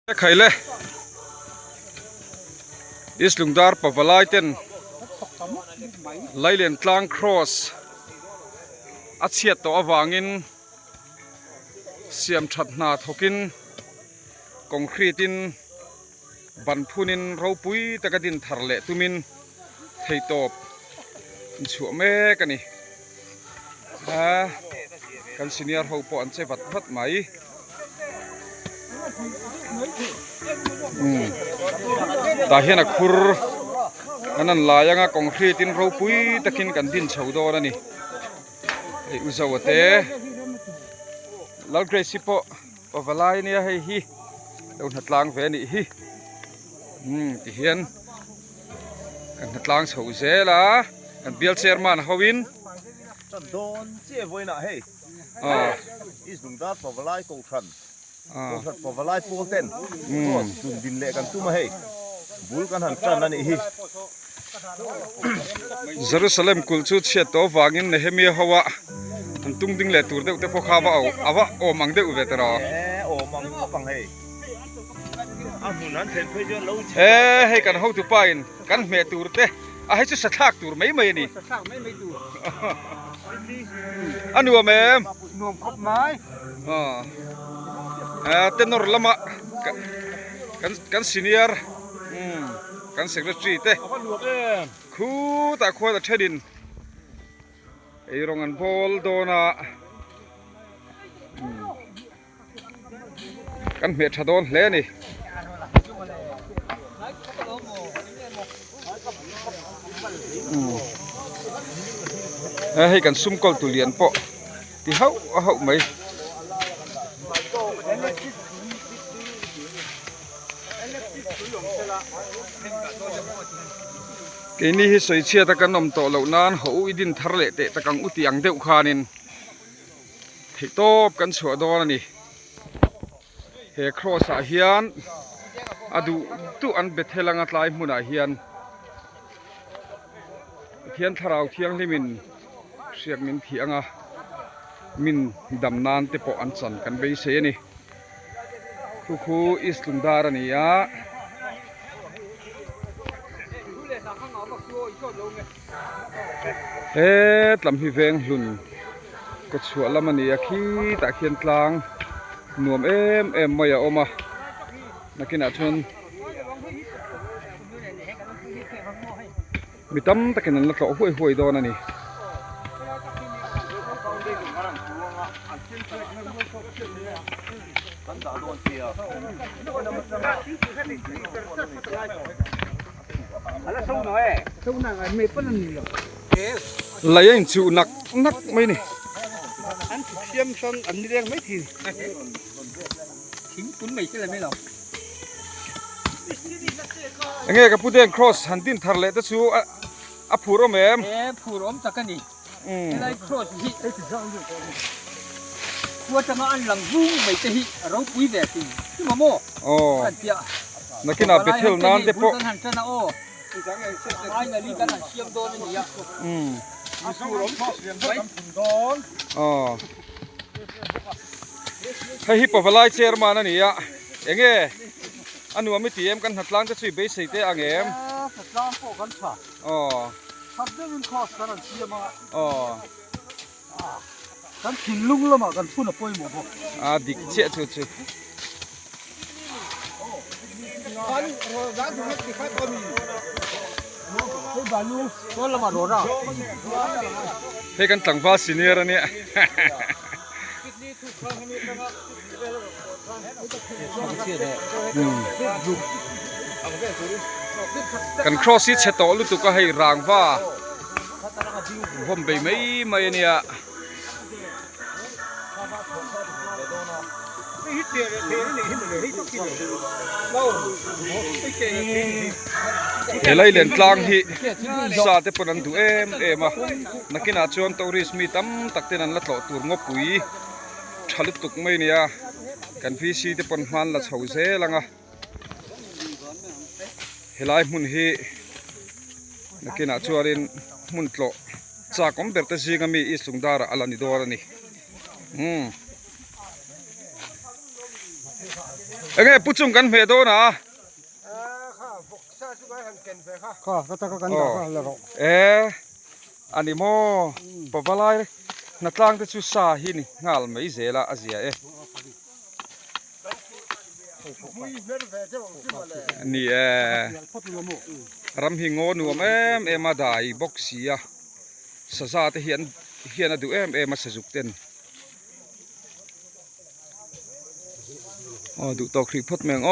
ไขเลยอิสลุงดาร์ปวลายเต็นไล่เลียนกลางครอสอัดเสียดตัววางินเสียมชัดนาทกินคอนกรีตินบันพุนินเราปุยตะกดินทาร์เลตุมินไทตบชัวเมกันนี่กันซีเนียร์เขาปอนเซวัดไหมตาเห็นคุรนั่นลายงะคอนกรีตินเราปุยตะกินกันดินชาวดอร์นี่อุจาวเตะแล้วเกรซิปปวลายเนี่ยให้ฮีเราหัดล้างเวนี่ฮีที่เห็นกันหัดล้างชาวเซล่ะกันเบลเชอร์มันฮาวินจันโดนเจี๊ยบไว้นะเฮ้ยอิสลุงดาปวลายกงชันปวลายปูเต้นจุนดินเละกันตุ้มเฮ้ยบุลกันหันจันนั่นอีเยรูซาเล็มกุลชุดเชียตัววางินเนเฮมีฮาวะอันตุ้งดิ่งเละตัวเด็กแต่พอข้าวเอาวะโอมังเด็กอุเวตรอโอมังปังเฮ้ยอามุนันเซนเพื่อจะรู้ให้กันเขาตัวไปกันเมตัวเตะให้ชุดสักตัวไม่นี่อันนี้ว่าแม่นวมครบไม้เต้นนอร์ละมะกันซีเนียร์กันเซกเรตรีเต้คู่ตาควาตาเทดินไอโรงงานบอลโดนะกันเมทาโดนเล่นี่ให้กันซุ่มกอลตุเลียนปะที่เขาไหมกินี่ฮิสอยเชียตะกันนมโตเหล่านั้นเขาอิดินทะเลเตะตะกังอุติยังเดือดขานินที่โตกันชัวดอนนี่เฮครอสอาเฮียนอดูตุอันเบเทลังอัตไลมุนอาเฮียนเทียนทาราวเทียงลิมินเสียงมินเทียงมินดำนานเตปอันสันกันไปเสียนี่คู่อิสลุงดารานี่ลำพิเวงหุ่นก็ชัวลำมันนี่ขี้ตะเคียนกลางหนุ่มมายาออกมานักกินอาชนมีตั้มตะกินนั่นละก็ห่วยโดนนี่ลายจูนักไหมนี่อันเทียมชนอันนี้เรียกไม่ทีทิ้งคุณไม่ใช่เลยไม่หรอกยังไงกับผู้เดินครอสหันดินทะเลตะชูอัภูรมผู้รมสักกันนี่อะไรครอสฮิวัวจะมาอันหลังรุ่งไม่ใช่ฮิเราปุ้ยแบบนี้ที่มาโม่นักกินอาเปเทลนานเดปหันชนะโอ้ไอ้นาฬิกาเชื่อมโดนนี่อ่ะสู้รบทอดเสียงไว้โดนให้ฮิปโปฟลายเชอร์มานั่นนี่อ่ะยังไงอันนู้นไม่ตีเอ็มกันหัดล้างจะช่วยเบสเตะอ่างเอ็มหัดล้างพวกกันค่ะทับเรื่องคอสกันเชียร์มากันทิ้งลุงแล้วมากันพูดอะไรหมดพวกดิเชี่ยชุดกันร้านที่ไม่ติดไฟก็มีให้บาลูตัวละมาโดนอ่ะให้กันตั้งฟ้าซีเนียร์เนี่ยกันครอสซิเชตโตลุตุก็ให้รางว่าผมไปไม่เนี่ยเฮลัยเลนกลางฮีซาเตปนันดูมานักกินอาชวนตัวริสมีตั้มตักเตนันละต่อตัวงบปุ๋ยชาลุตุกไม่เนี่ยกันฟิชีเตปนมันละชาวเซลังเฮลัยมุนฮีนักกินอาชวนมุนโตจากคอมเบอร์ตซีกามีอิสุงดาระอัลนิดอร์นี่ เอ้ยปุจุงกันเมโดนะ ค่ะพวกซาสุกายหันเก่นไปค่ะค่ะก็ตะกันตะค่ะแล้ว อันนี้โมปะบลายนัดล่างจะชุสาหินี่งาลไม่เจละอาเซียนี่รำหิงโง่หนูมาได้บ็อกซี่อะสะซาte hian a du em a sajuk ten du to khri phot meng